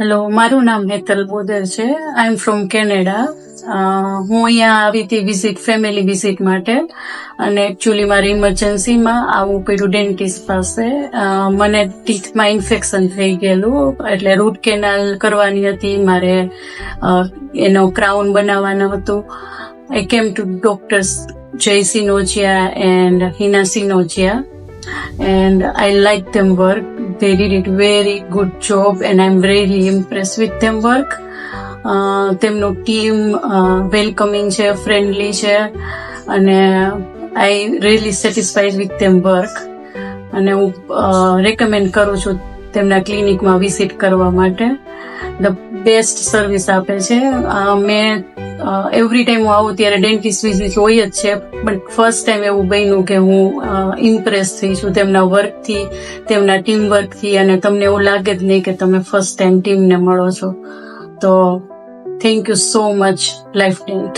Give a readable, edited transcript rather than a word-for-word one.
Hello, મારું નામ હેતલ બોદર છે. આઈ એમ ફ્રોમ કેનેડા. હું અહીંયા આવી હતી ફેમિલી વિઝિટ માટે, અને એકચ્યુઅલી મારી ઇમરજન્સીમાં આવવું પડ્યું ડેન્ટિસ્ટ પાસે. મને ટીથમાં ઇન્ફેક્શન થઈ ગયેલું, એટલે રૂટ કેનાલ કરવાની હતી મારે. એનો ક્રાઉન બનાવવાનો હતું. I came to doctors Jay Sinogia and Hina Sinogia, and I like them work. They did it very good job, and I'm really impressed with them work. તેમનું ટીમ વેલકમિંગ છે, friendly છે, અને I really satisfied with them work. અને હું recommend કરું છું તેમના ક્લિનિકમાં visit કરવા માટે. ધ બેસ્ટ સર્વિસ આપે છે. મેં એવરી ટાઈમ હું આવું ત્યારે ડેન્ટિસ્ટ વિઝિટ હોય જ છે, પણ ફર્સ્ટ ટાઈમ એવું બન્યું કે હું ઇમ્પ્રેસ થઈ છું તેમના વર્કથી, તેમના ટીમ વર્કથી, અને તમને એવું લાગે જ નહીં કે તમે ફર્સ્ટ ટાઈમ ટીમને મળો છો. તો thank you so much life dent.